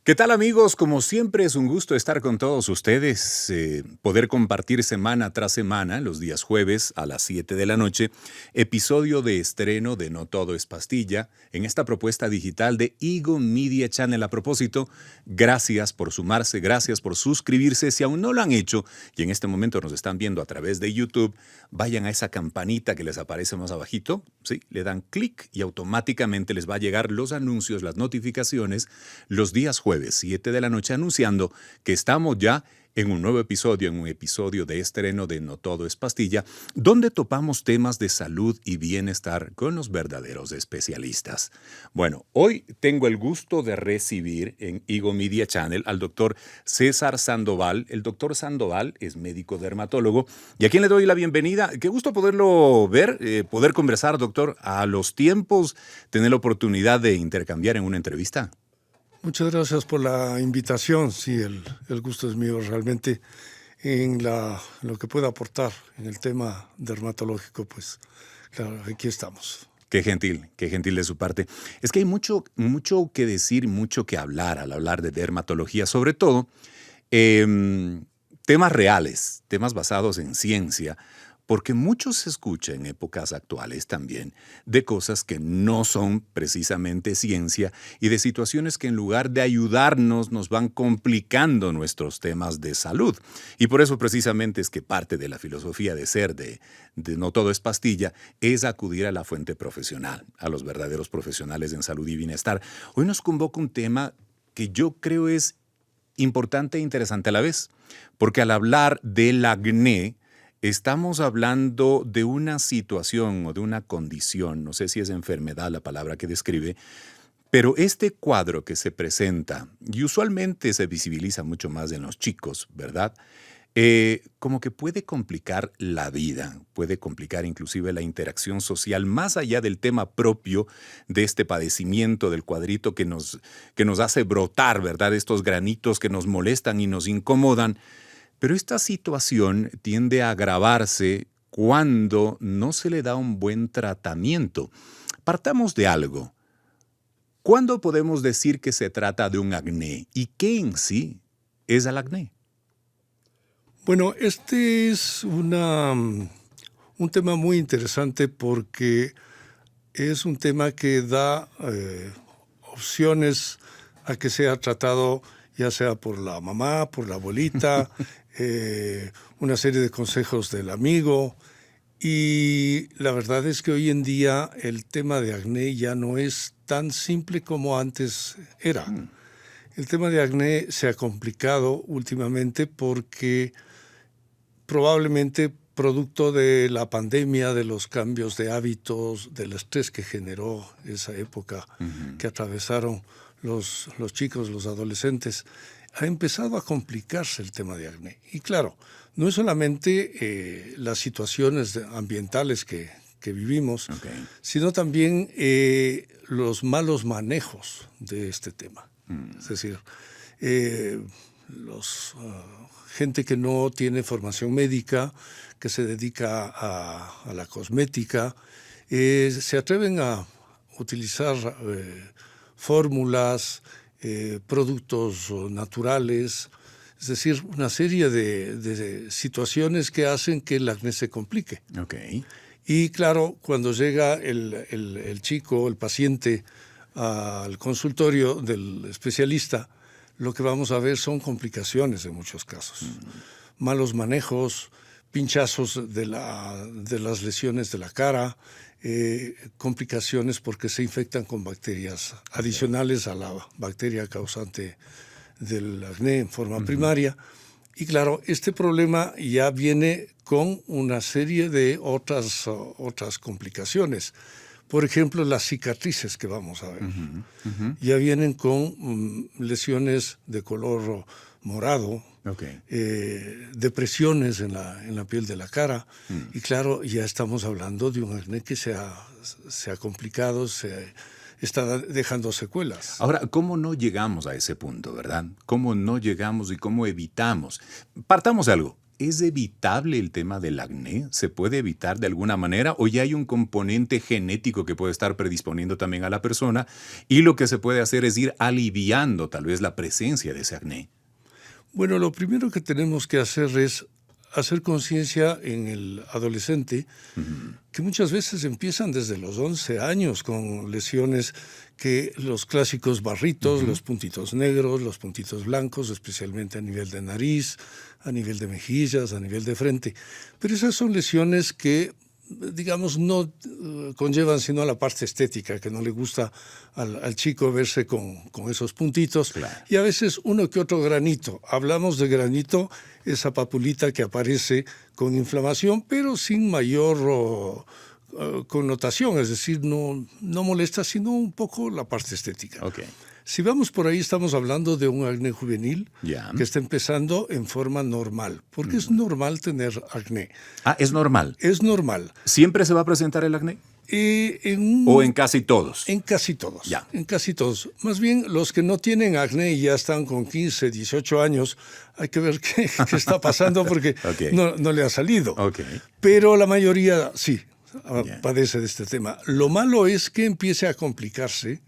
¿Qué tal amigos? Como siempre es un gusto estar con todos ustedes, poder compartir semana tras semana, los días jueves a las 7 de la noche, episodio de estreno de No Todo es Pastilla, en esta propuesta digital de Ego Media Channel. A propósito, gracias por sumarse, gracias por suscribirse. Si aún no lo han hecho y en este momento nos están viendo a través de YouTube, vayan a esa campanita que les aparece más abajito, ¿sí? Le dan clic y automáticamente les va a llegar los anuncios, las notificaciones, los días jueves 7 de la noche, anunciando que estamos ya en un nuevo episodio, en un episodio de estreno de No Todo es Pastilla, donde topamos temas de salud y bienestar con los verdaderos especialistas. Bueno, hoy tengo el gusto de recibir en Ego Media Channel al doctor César Sandoval. El doctor Sandoval es médico dermatólogo y a quien le doy la bienvenida. Qué gusto poderlo ver, poder conversar, doctor, a los tiempos, tener la oportunidad de intercambiar en una entrevista. Muchas gracias por la invitación. Sí, el gusto es mío realmente en lo que pueda aportar en el tema dermatológico, pues claro, aquí estamos. Qué gentil de su parte. Es que hay mucho que decir, mucho que hablar al hablar de dermatología, sobre todo temas reales, temas basados en ciencia, porque mucho se escucha en épocas actuales también de cosas que no son precisamente ciencia y de situaciones que en lugar de ayudarnos nos van complicando nuestros temas de salud. Y por eso precisamente es que parte de la filosofía de ser de No Todo es Pastilla es acudir a la fuente profesional, a los verdaderos profesionales en salud y bienestar. Hoy nos convoca un tema que yo creo es importante e interesante a la vez, porque al hablar del acné, estamos hablando de una situación o de una condición, no sé si es enfermedad la palabra que describe, pero este cuadro que se presenta, y usualmente se visibiliza mucho más en los chicos, ¿verdad? Como que puede complicar la vida, puede complicar inclusive la interacción social, más allá del tema propio de este padecimiento del cuadrito que nos hace brotar, ¿verdad? Estos granitos que nos molestan y nos incomodan. Pero esta situación tiende a agravarse cuando no se le da un buen tratamiento. Partamos de algo. ¿Cuándo podemos decir que se trata de un acné? ¿Y qué en sí es el acné? Bueno, este es un tema muy interesante porque es un tema que da opciones a que sea tratado ya sea por la mamá, por la abuelita, una serie de consejos del amigo. Y la verdad es que hoy en día el tema de acné ya no es tan simple como antes era. El tema de acné se ha complicado últimamente porque probablemente producto de la pandemia, de los cambios de hábitos, del estrés que generó esa época que atravesaron los chicos, los adolescentes, ha empezado a complicarse el tema de acné. Y claro, no es solamente las situaciones ambientales que vivimos, sino también los malos manejos de este tema. Es decir, gente que no tiene formación médica, que se dedica a la cosmética, se atreven a utilizar fórmulas, productos naturales, es decir, una serie de situaciones que hacen que el acné se complique. Y claro, cuando llega el chico, el paciente, al consultorio del especialista, lo que vamos a ver son complicaciones en muchos casos. Malos manejos, pinchazos de las lesiones de la cara, complicaciones porque se infectan con bacterias adicionales a la bacteria causante del acné en forma primaria. Y claro, este problema ya viene con una serie de otras complicaciones. Por ejemplo, las cicatrices que vamos a ver ya vienen con lesiones de color morado, depresiones en la piel de la cara. Y claro, ya estamos hablando de un acné que se ha complicado, está dejando secuelas. Ahora, ¿cómo no llegamos a ese punto, verdad? ¿Cómo no llegamos y cómo evitamos? Partamos de algo. ¿Es evitable el tema del acné? ¿Se puede evitar de alguna manera? ¿O ya hay un componente genético que puede estar predisponiendo también a la persona? Y lo que se puede hacer es ir aliviando tal vez la presencia de ese acné. Bueno, lo primero que tenemos que hacer es hacer conciencia en el adolescente que muchas veces empiezan desde los 11 años con lesiones que los clásicos barritos, los puntitos negros, los puntitos blancos, especialmente a nivel de nariz, a nivel de mejillas, a nivel de frente. Pero esas son lesiones que, digamos, no conllevan sino a la parte estética, que no le gusta al chico verse con esos puntitos. Claro. Y a veces uno que otro granito. Hablamos de granito, esa papulita que aparece con inflamación, pero sin mayor connotación, es decir, no molesta, sino un poco la parte estética. Okay. Si vamos por ahí, estamos hablando de un acné juvenil que está empezando en forma normal, porque es normal tener acné. Ah, ¿es normal? Es normal. ¿Siempre se va a presentar el acné? ¿O en casi todos? En casi todos. Ya. En casi todos. Más bien, los que no tienen acné y ya están con 15, 18 años, hay que ver qué está pasando porque Okay. no le ha salido. Okay. Pero la mayoría sí Yeah. padece de este tema. Lo malo es que empiece a complicarse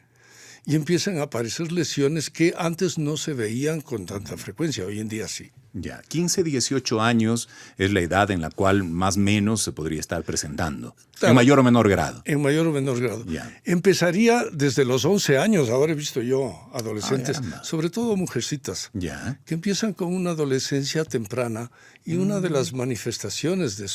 y empiezan a aparecer lesiones que antes no se veían con tanta frecuencia. Hoy en día sí. Ya, 15, 18 años es la edad en la cual más o menos se podría estar presentando. Claro. En mayor o menor grado. En mayor o menor grado. Ya. Empezaría desde los 11 años. Ahora he visto yo adolescentes, sobre todo mujercitas, Ya. que empiezan con una adolescencia temprana y una de las manifestaciones de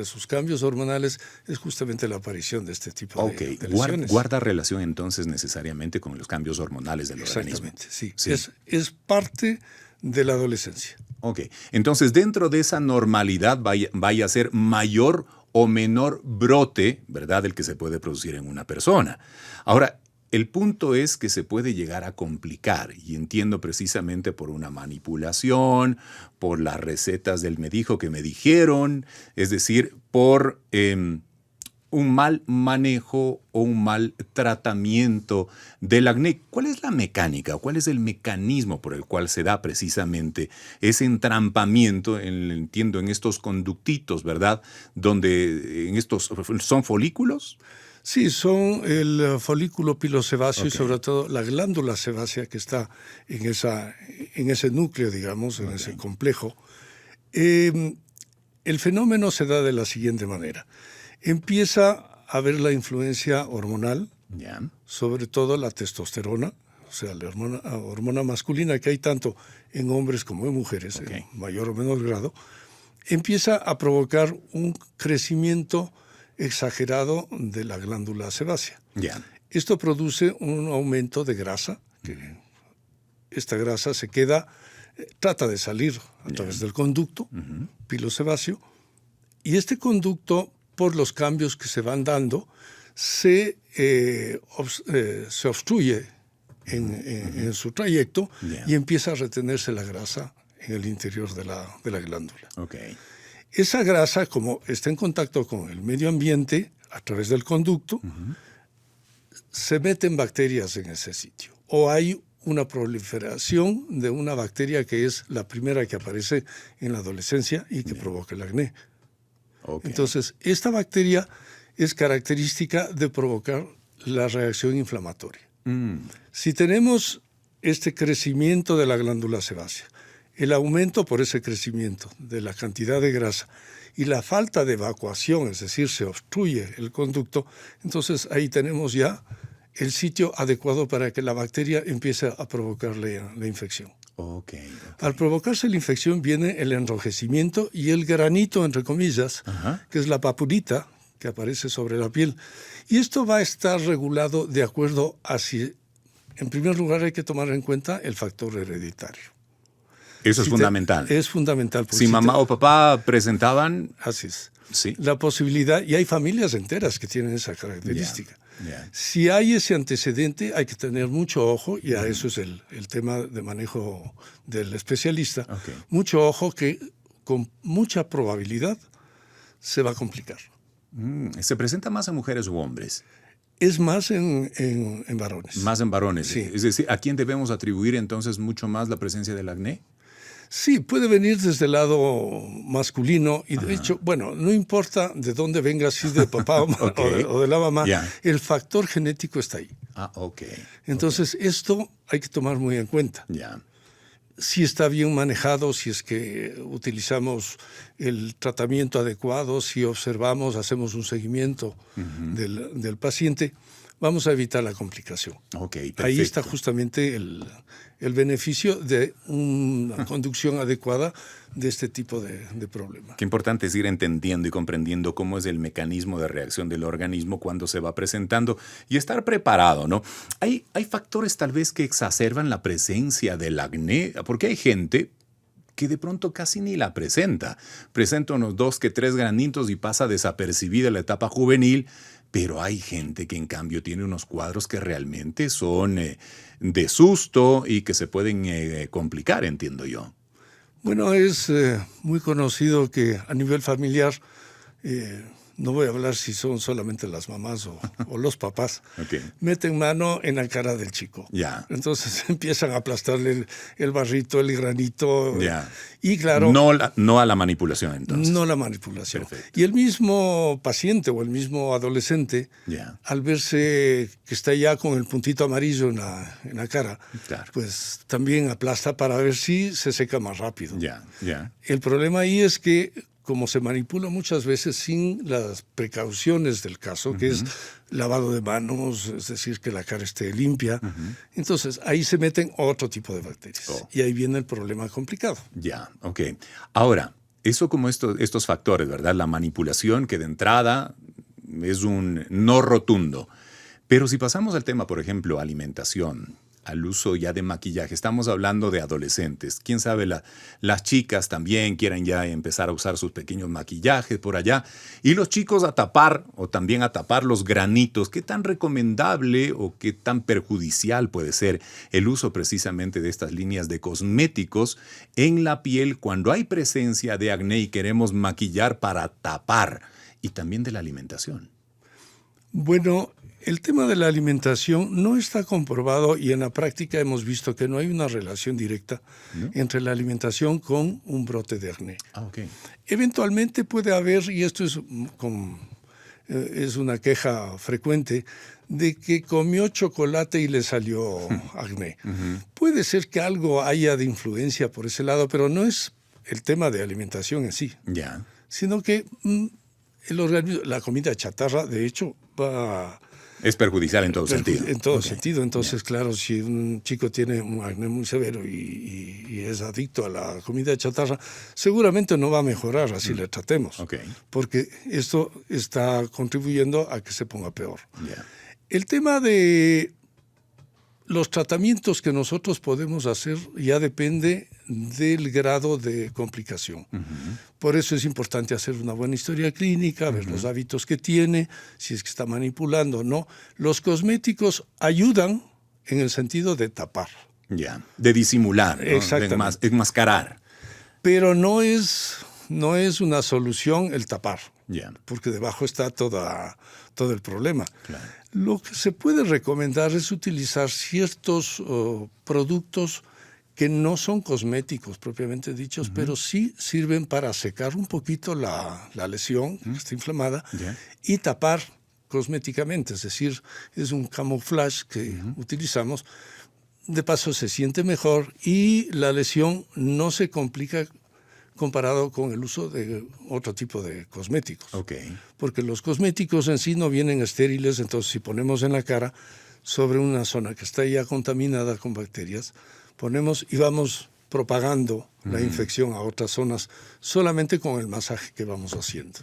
sus cambios hormonales es justamente la aparición de este tipo de lesiones. Guarda relación entonces necesariamente con los cambios hormonales del organismo. Exactamente, sí. Sí. Es parte de la adolescencia. Ok, entonces dentro de esa normalidad vaya a ser mayor o menor brote, ¿verdad?, el que se puede producir en una persona. Ahora, el punto es que se puede llegar a complicar, y entiendo precisamente por una manipulación, por las recetas del me dijo que me dijeron, es decir, por un mal manejo o un mal tratamiento del acné. ¿Cuál es la mecánica? ¿Cuál es el mecanismo por el cual se da precisamente ese entrampamiento, entiendo, en estos conductitos, ¿verdad? Donde en estos son folículos. Sí, son el folículo pilosebáceo y Okay. sobre todo la glándula sebácea que está en ese núcleo, digamos, en ese complejo. El fenómeno se da de la siguiente manera. Empieza a haber la influencia hormonal, Ya. sobre todo la testosterona, o sea, la hormona masculina que hay tanto en hombres como en mujeres, Okay. en mayor o menor grado, empieza a provocar un crecimiento exagerado de la glándula sebácea. Ya. Esto produce un aumento de grasa, que esta grasa se queda, trata de salir a través del conducto pilosebáceo, y este conducto, por los cambios que se van dando, se obstruye en su trayecto y empieza a retenerse la grasa en el interior de la glándula. Okay. Esa grasa, como está en contacto con el medio ambiente a través del conducto, se meten bacterias en ese sitio. O hay una proliferación de una bacteria que es la primera que aparece en la adolescencia y que provoca el acné. Okay. Entonces, esta bacteria es característica de provocar la reacción inflamatoria. Si tenemos este crecimiento de la glándula sebácea, el aumento por ese crecimiento de la cantidad de grasa y la falta de evacuación, es decir, se obstruye el conducto, entonces ahí tenemos ya el sitio adecuado para que la bacteria empiece a provocar la infección. Okay. Al provocarse la infección viene el enrojecimiento y el granito, entre comillas, que es la papulita que aparece sobre la piel. Y esto va a estar regulado de acuerdo a si, en primer lugar, hay que tomar en cuenta el factor hereditario. Eso es fundamental. Es fundamental. Si mamá o papá presentaban. Así es. Sí. La posibilidad, y hay familias enteras que tienen esa característica. Yeah. Si hay ese antecedente, hay que tener mucho ojo, y a eso es el tema de manejo del especialista. Okay. Mucho ojo que con mucha probabilidad se va a complicar. ¿Se presenta más en mujeres u hombres? Es más en varones. Más en varones. Sí. Es decir, ¿a quién debemos atribuir entonces mucho más la presencia del acné? Sí, puede venir desde el lado masculino y de hecho, bueno, no importa de dónde venga, si de papá o de la mamá, el factor genético está ahí. Entonces, esto hay que tomar muy en cuenta. Si está bien manejado, si es que utilizamos el tratamiento adecuado, si observamos, hacemos un seguimiento del paciente, vamos a evitar la complicación. Ahí está justamente el beneficio de una conducción adecuada de este tipo de problemas. Qué importante es ir entendiendo y comprendiendo cómo es el mecanismo de reacción del organismo cuando se va presentando y estar preparado, ¿no? Hay factores tal vez que exacerban la presencia del acné, porque hay gente que de pronto casi ni la presenta. Presenta unos 2 que 3 granitos y pasa desapercibida la etapa juvenil, pero hay gente que en cambio tiene unos cuadros que realmente son de susto y que se pueden complicar, entiendo yo. Bueno, es muy conocido que a nivel familiar, no voy a hablar si son solamente las mamás o los papás, meten mano en la cara del chico. Entonces empiezan a aplastarle el barrito, el granito. Y claro... No a la manipulación, entonces. No la manipulación. Perfecto. Y el mismo paciente o el mismo adolescente, al verse que está ya con el puntito amarillo en la cara, pues también aplasta para ver si se seca más rápido. El problema ahí es que como se manipula muchas veces sin las precauciones del caso, que es lavado de manos, es decir, que la cara esté limpia, entonces ahí se meten otro tipo de bacterias. Y ahí viene el problema complicado. Ahora, eso como estos factores, ¿verdad? La manipulación, que de entrada es un no rotundo. Pero si pasamos al tema, por ejemplo, alimentación, al uso ya de maquillaje. Estamos hablando de adolescentes. Quién sabe, las chicas también quieren ya empezar a usar sus pequeños maquillajes por allá. Y los chicos a tapar, o también a tapar los granitos. ¿Qué tan recomendable o qué tan perjudicial puede ser el uso precisamente de estas líneas de cosméticos en la piel cuando hay presencia de acné y queremos maquillar para tapar? Y también de la alimentación. Bueno, el tema de la alimentación no está comprobado y en la práctica hemos visto que no hay una relación directa entre la alimentación con un brote de acné. Eventualmente puede haber, y esto es una queja frecuente, de que comió chocolate y le salió acné. Puede ser que algo haya de influencia por ese lado, pero no es el tema de alimentación en sí, sino que el organismo, la comida chatarra, de hecho, es perjudicial en todo sentido. En todo sentido. Entonces, claro, si un chico tiene un acné muy severo y es adicto a la comida chatarra, seguramente no va a mejorar así le tratemos. Porque esto está contribuyendo a que se ponga peor. El tema de los tratamientos que nosotros podemos hacer ya depende del grado de complicación. Por eso es importante hacer una buena historia clínica, ver los hábitos que tiene, si es que está manipulando o no. Los cosméticos ayudan en el sentido de tapar. De disimular, ¿no? Exactamente. De enmascarar. Pero no es una solución el tapar, porque debajo está todo el problema. Lo que se puede recomendar es utilizar ciertos productos que no son cosméticos propiamente dichos, pero sí sirven para secar un poquito la lesión que está inflamada y tapar cosméticamente, es decir, es un camuflaje que utilizamos. De paso se siente mejor y la lesión no se complica comparado con el uso de otro tipo de cosméticos. Porque los cosméticos en sí no vienen estériles, entonces si ponemos en la cara sobre una zona que está ya contaminada con bacterias, ponemos y vamos propagando la infección a otras zonas solamente con el masaje que vamos haciendo.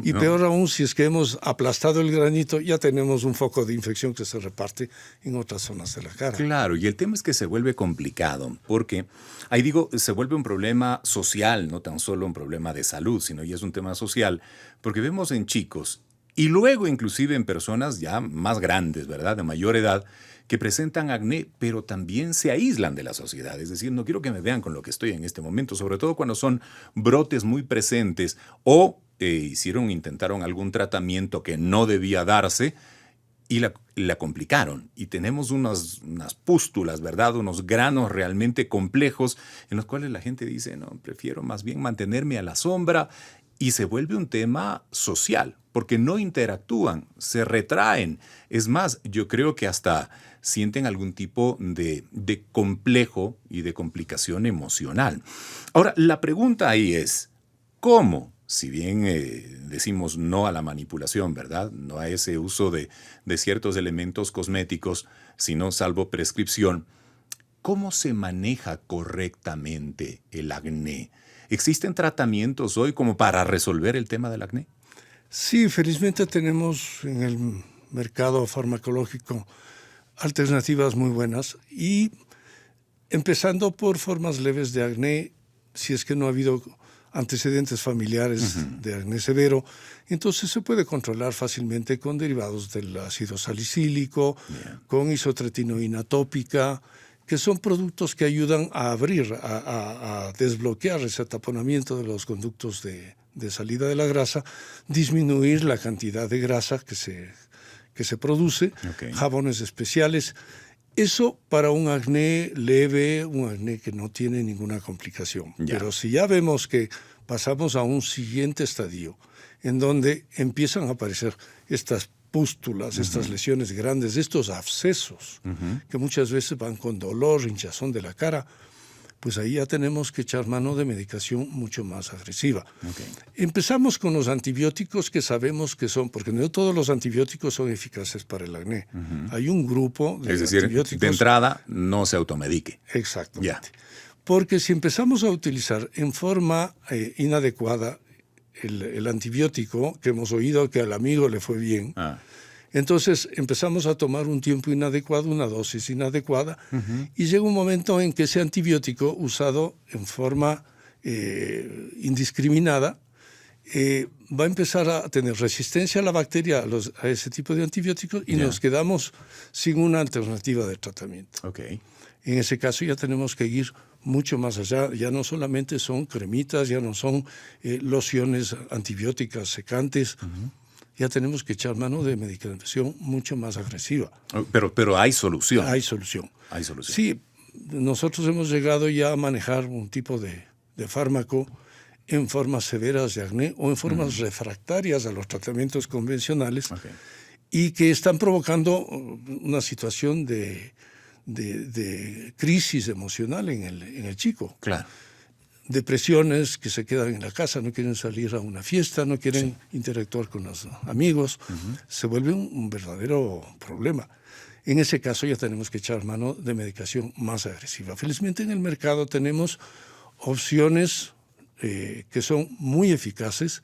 Y peor aún, si es que hemos aplastado el granito, ya tenemos un foco de infección que se reparte en otras zonas de la cara. Y el tema es que se vuelve complicado, porque, ahí digo, se vuelve un problema social, no tan solo un problema de salud, sino ya es un tema social, porque vemos en chicos, y luego inclusive en personas ya más grandes, ¿verdad?, de mayor edad, que presentan acné, pero también se aíslan de la sociedad. Es decir, no quiero que me vean con lo que estoy en este momento, sobre todo cuando son brotes muy presentes o intentaron algún tratamiento que no debía darse y la complicaron. Y tenemos unas pústulas, ¿verdad? Unos granos realmente complejos en los cuales la gente dice, no, prefiero más bien mantenerme a la sombra. Y se vuelve un tema social, porque no interactúan, se retraen. Es más, yo creo que hasta sienten algún tipo de complejo y de complicación emocional. Ahora, la pregunta ahí es, ¿cómo? Si bien decimos no a la manipulación, ¿verdad? No a ese uso de ciertos elementos cosméticos, sino salvo prescripción, ¿cómo se maneja correctamente el acné? ¿Existen tratamientos hoy como para resolver el tema del acné? Sí, felizmente tenemos en el mercado farmacológico alternativas muy buenas y empezando por formas leves de acné, si es que no ha habido antecedentes familiares de acné severo, entonces se puede controlar fácilmente con derivados del ácido salicílico, con isotretinoína tópica, que son productos que ayudan a abrir, a desbloquear ese taponamiento de los conductos de salida de la grasa, disminuir la cantidad de grasa que se produce, jabones especiales. Eso para un acné leve, un acné que no tiene ninguna complicación. Pero si ya vemos que pasamos a un siguiente estadio, en donde empiezan a aparecer estas pústulas, estas lesiones grandes, estos abscesos, que muchas veces van con dolor, hinchazón de la cara, pues ahí ya tenemos que echar mano de medicación mucho más agresiva. Empezamos con los antibióticos que sabemos que son, porque no todos los antibióticos son eficaces para el acné. Hay un grupo de antibióticos. De entrada, no se automedique. Exactamente. Porque si empezamos a utilizar en forma inadecuada el antibiótico, que hemos oído que al amigo le fue bien, entonces empezamos a tomar un tiempo inadecuado, una dosis inadecuada, y llega un momento en que ese antibiótico usado en forma indiscriminada va a empezar a tener resistencia a la bacteria, a ese tipo de antibióticos, y nos quedamos sin una alternativa de tratamiento. En ese caso ya tenemos que ir mucho más allá. Ya no solamente son cremitas, ya no son lociones antibióticas secantes, ya tenemos que echar mano de medicación mucho más agresiva. Pero hay solución. Hay solución. Hay solución. Sí, nosotros hemos llegado ya a manejar un tipo de fármaco en formas severas de acné o en formas refractarias a los tratamientos convencionales y que están provocando una situación de crisis emocional en el chico. Claro. Depresiones, que se quedan en la casa, no quieren salir a una fiesta, no quieren interactuar con los amigos. Se vuelve un verdadero problema. En ese caso ya tenemos que echar mano de medicación más agresiva. Felizmente en el mercado tenemos opciones que son muy eficaces,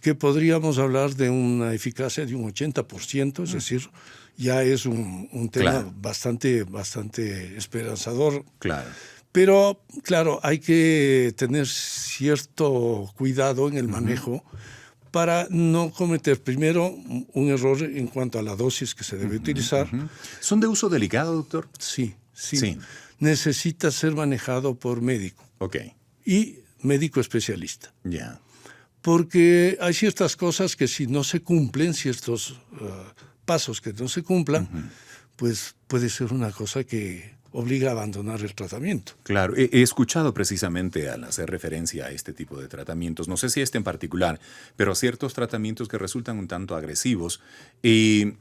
que podríamos hablar de una eficacia de un 80%, es decir, ya es un tema bastante esperanzador. Claro. Pero, claro, hay que tener cierto cuidado en el manejo para no cometer, primero, un error en cuanto a la dosis que se debe utilizar. ¿Son de uso delicado, doctor? Sí. Necesita ser manejado por médico. Y médico especialista. Porque hay ciertas cosas que si no se cumplen, ciertos pasos que no se cumplan, pues puede ser una cosa que obliga a abandonar el tratamiento. Claro, he escuchado precisamente al hacer referencia a este tipo de tratamientos, no sé si este en particular, pero a ciertos tratamientos que resultan un tanto agresivos y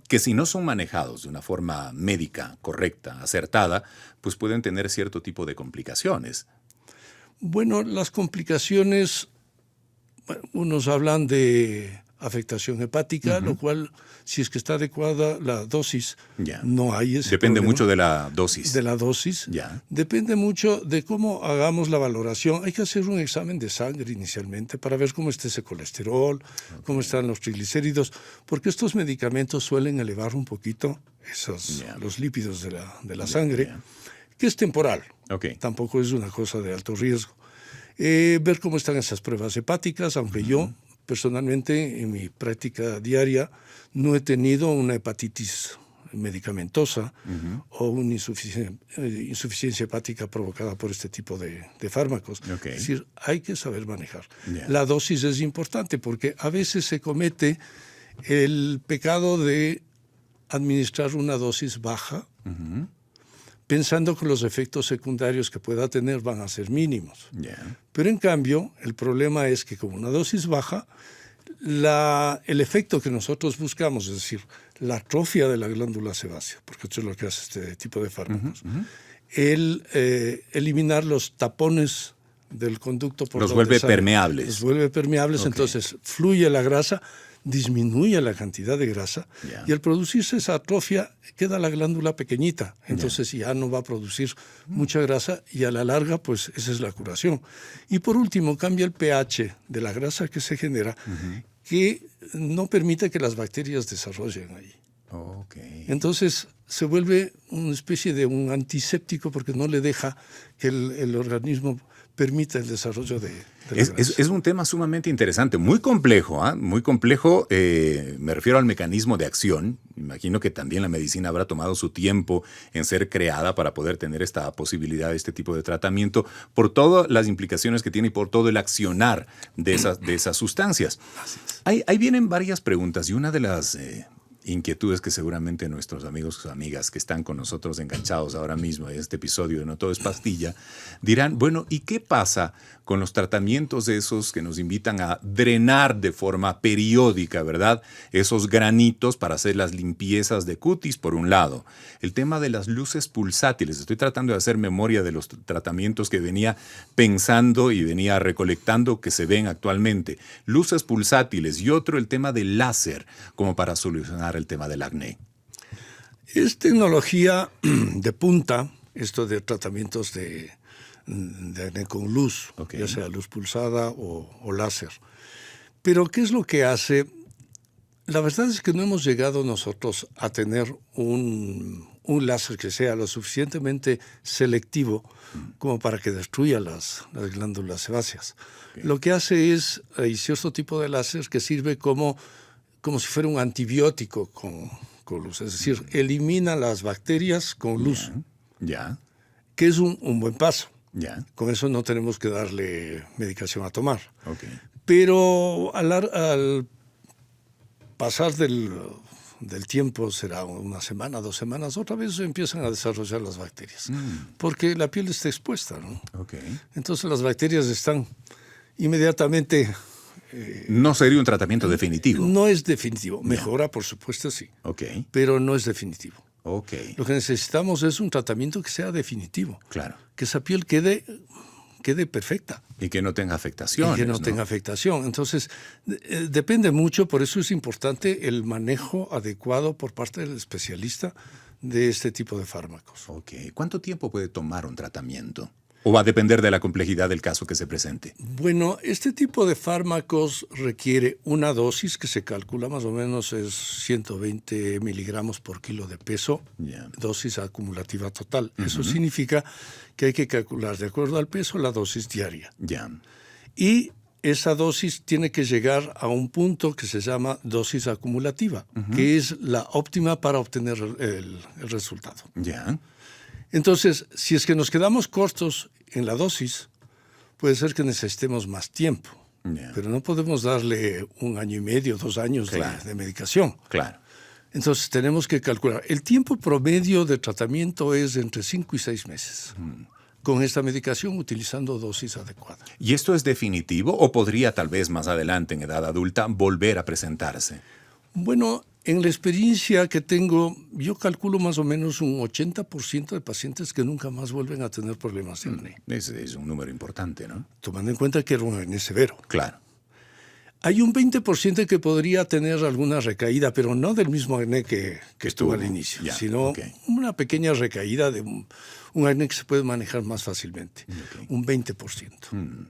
que si no son manejados de una forma médica correcta, acertada, pues pueden tener cierto tipo de complicaciones. Bueno, las complicaciones, unos hablan de afectación hepática, lo cual, si es que está adecuada la dosis, no hay ese Depende problema. Mucho de la dosis. De la dosis. Depende mucho de cómo hagamos la valoración. Hay que hacer un examen de sangre inicialmente para ver cómo está ese colesterol, cómo están los triglicéridos, porque estos medicamentos suelen elevar un poquito los lípidos de la sangre, que es temporal. Tampoco es una cosa de alto riesgo. Ver cómo están esas pruebas hepáticas, aunque yo personalmente en mi práctica diaria no he tenido una hepatitis medicamentosa o una insuficiencia hepática provocada por este tipo de fármacos. Es decir, hay que saber manejar. La dosis es importante porque a veces se comete el pecado de administrar una dosis baja, pensando que los efectos secundarios que pueda tener van a ser mínimos. Pero en cambio, el problema es que con una dosis baja, el efecto que nosotros buscamos, es decir, la atrofia de la glándula sebácea, porque esto es lo que hace este tipo de fármacos, eliminar los tapones del conducto por los vuelve permeables. Los vuelve permeables, entonces fluye la grasa, disminuye la cantidad de grasa y al producirse esa atrofia queda la glándula pequeñita, entonces ya no va a producir mucha grasa y a la larga pues esa es la curación. Y por último cambia el pH de la grasa que se genera que no permite que las bacterias desarrollen ahí. Entonces se vuelve una especie de un antiséptico porque no le deja que el organismo permita el desarrollo de la grasa. Es un tema sumamente interesante, muy complejo, ¿eh? Muy complejo, me refiero al mecanismo de acción. Imagino que también la medicina habrá tomado su tiempo en ser creada para poder tener esta posibilidad de este tipo de tratamiento, por todas las implicaciones que tiene y por todo el accionar de esas sustancias. Ahí vienen varias preguntas y una de las inquietudes que seguramente nuestros amigos o amigas que están con nosotros enganchados ahora mismo en este episodio de No Todo es Pastilla, dirán, bueno, ¿y qué pasa con los tratamientos esos que nos invitan a drenar de forma periódica, ¿verdad? Esos granitos para hacer las limpiezas de cutis, por un lado. El tema de las luces pulsátiles. Estoy tratando de hacer memoria de los tratamientos que venía pensando y venía recolectando que se ven actualmente. Luces pulsátiles y otro, el tema del láser, como para solucionar el tema del acné. Es tecnología de punta, esto de tratamientos de acné con luz, ya sea luz pulsada o láser. Pero ¿qué es lo que hace? La verdad es que no hemos llegado nosotros a tener un láser que sea lo suficientemente selectivo como para que destruya las glándulas sebáceas. Lo que hace es, hay cierto tipo de láser que sirve como si fuera un antibiótico con luz, es decir, elimina las bacterias con luz, que es un buen paso. Con eso no tenemos que darle medicación a tomar. Pero al pasar del tiempo, será una semana, 2 semanas, otra vez empiezan a desarrollar las bacterias, porque la piel está expuesta, ¿no? Entonces las bacterias están inmediatamente... no sería un tratamiento definitivo. No es definitivo. Mejora, por supuesto, sí. Pero no es definitivo. Lo que necesitamos es un tratamiento que sea definitivo. Que esa piel quede perfecta. Y que no tenga afectaciones. Y que no tenga afectación. Entonces, depende mucho, por eso es importante el manejo adecuado por parte del especialista de este tipo de fármacos. ¿Cuánto tiempo puede tomar un tratamiento? ¿O va a depender de la complejidad del caso que se presente? Bueno, este tipo de fármacos requiere una dosis que se calcula más o menos es 120 miligramos por kilo de peso, dosis acumulativa total. Eso significa que hay que calcular de acuerdo al peso la dosis diaria. Y esa dosis tiene que llegar a un punto que se llama dosis acumulativa, que es la óptima para obtener el resultado. Entonces, si es que nos quedamos cortos en la dosis, puede ser que necesitemos más tiempo, pero no podemos darle 1 año y medio, 2 años de medicación. Entonces tenemos que calcular. El tiempo promedio de tratamiento es entre 5 y 6 meses. Con esta medicación utilizando dosis adecuadas. ¿Y esto es definitivo o podría tal vez más adelante en edad adulta volver a presentarse? Bueno, en la experiencia que tengo, yo calculo más o menos un 80% de pacientes que nunca más vuelven a tener problemas de acné. Es un número importante, ¿no? Tomando en cuenta que era un acné severo. Hay un 20% que podría tener alguna recaída, pero no del mismo acné que estuvo al inicio, sino una pequeña recaída de un acné que se puede manejar más fácilmente. Un 20%.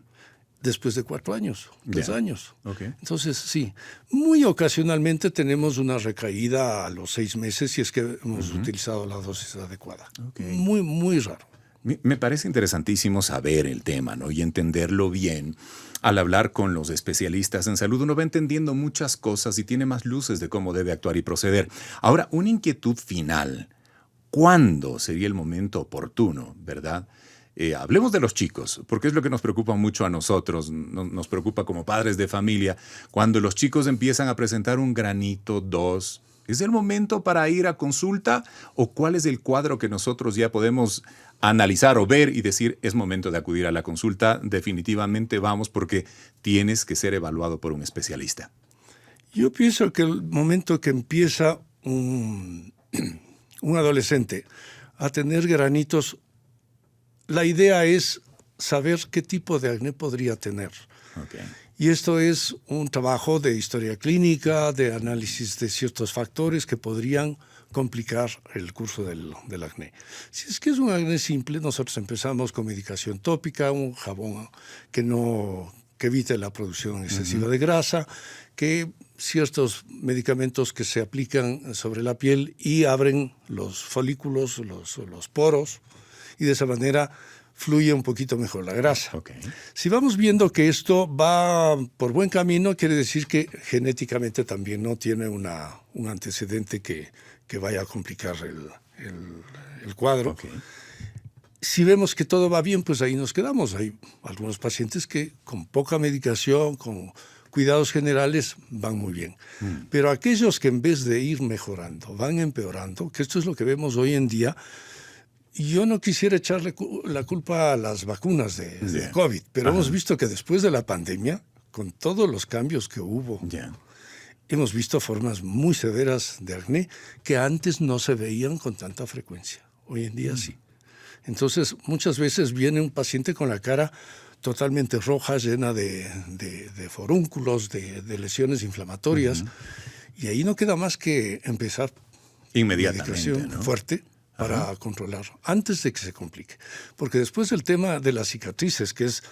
Después de 4 años, 2 años. Entonces, sí, muy ocasionalmente tenemos una recaída a los 6 meses si es que hemos utilizado la dosis adecuada. Muy, muy raro. Me parece interesantísimo saber el tema, ¿no? Y entenderlo bien. Al hablar con los especialistas en salud, uno va entendiendo muchas cosas y tiene más luces de cómo debe actuar y proceder. Ahora, una inquietud final. ¿Cuándo sería el momento oportuno, verdad? Hablemos de los chicos, porque es lo que nos preocupa mucho a nosotros, nos preocupa como padres de familia, cuando los chicos empiezan a presentar un granito, dos. ¿Es el momento para ir a consulta o cuál es el cuadro que nosotros ya podemos analizar o ver y decir es momento de acudir a la consulta? Definitivamente vamos porque tienes que ser evaluado por un especialista. Yo pienso que el momento que empieza un adolescente a tener granitos, la idea es saber qué tipo de acné podría tener. Okay. Y esto es un trabajo de historia clínica, de análisis de ciertos factores que podrían complicar el curso del acné. Si es que es un acné simple, nosotros empezamos con medicación tópica, un jabón que evite la producción excesiva de grasa, que ciertos medicamentos que se aplican sobre la piel y abren los folículos, los poros, y de esa manera fluye un poquito mejor la grasa. Okay. Si vamos viendo que esto va por buen camino, quiere decir que genéticamente también no tiene un antecedente que vaya a complicar el cuadro. Okay. Si vemos que todo va bien, pues ahí nos quedamos. Hay algunos pacientes que con poca medicación, con cuidados generales, van muy bien. Pero aquellos que en vez de ir mejorando, van empeorando, que esto es lo que vemos hoy en día. Yo no quisiera echarle la culpa a las vacunas de COVID, pero hemos visto que después de la pandemia, con todos los cambios que hubo, hemos visto formas muy severas de acné que antes no se veían con tanta frecuencia. Hoy en día sí. Entonces, muchas veces viene un paciente con la cara totalmente roja, llena de forúnculos, de lesiones inflamatorias, y ahí no queda más que empezar inmediatamente, medicación fuerte para controlar, antes de que se complique. Porque después el tema de las cicatrices, que es,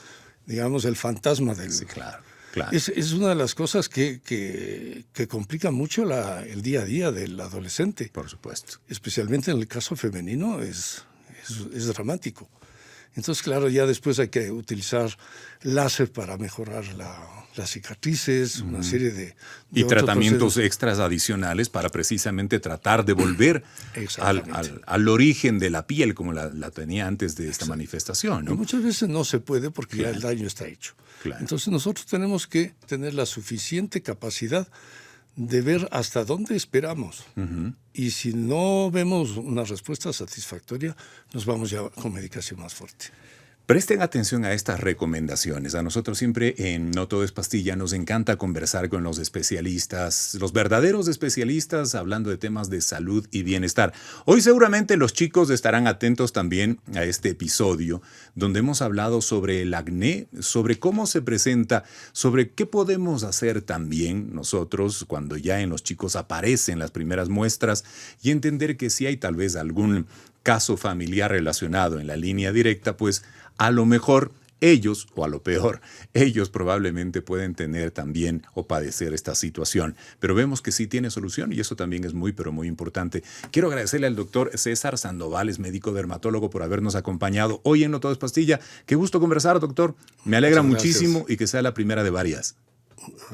digamos, el fantasma del... Sí, claro. Es una de las cosas que complica mucho el día a día del adolescente. Por supuesto. Especialmente en el caso femenino es dramático. Entonces, claro, ya después hay que utilizar láser para mejorar las cicatrices, una serie de y tratamientos extras adicionales para precisamente tratar de volver al origen de la piel como la tenía antes de esta manifestación, ¿no? Y muchas veces no se puede porque ya el daño está hecho. Claro. Entonces nosotros tenemos que tener la suficiente capacidad de ver hasta dónde esperamos. Y si no vemos una respuesta satisfactoria, nos vamos ya con medicación más fuerte. Presten atención a estas recomendaciones. A nosotros siempre en No Todo es Pastilla nos encanta conversar con los especialistas, los verdaderos especialistas hablando de temas de salud y bienestar. Hoy seguramente los chicos estarán atentos también a este episodio donde hemos hablado sobre el acné, sobre cómo se presenta, sobre qué podemos hacer también nosotros cuando ya en los chicos aparecen las primeras muestras y entender que si hay tal vez algún caso familiar relacionado en la línea directa, pues a lo mejor ellos, o a lo peor, ellos probablemente pueden tener también o padecer esta situación. Pero vemos que sí tiene solución y eso también es muy, pero muy importante. Quiero agradecerle al doctor César Sandoval, médico dermatólogo, por habernos acompañado hoy en No Todo es Pastilla. Qué gusto conversar, doctor. Me alegra muchísimo y que sea la primera de varias.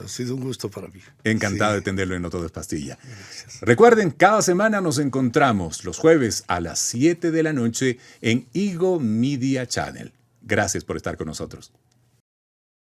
Ha sido un gusto para mí. Encantado de tenerlo en No Todo es Pastilla. Gracias. Recuerden, cada semana nos encontramos los jueves a las 7 de la noche en Igo Media Channel. Gracias por estar con nosotros.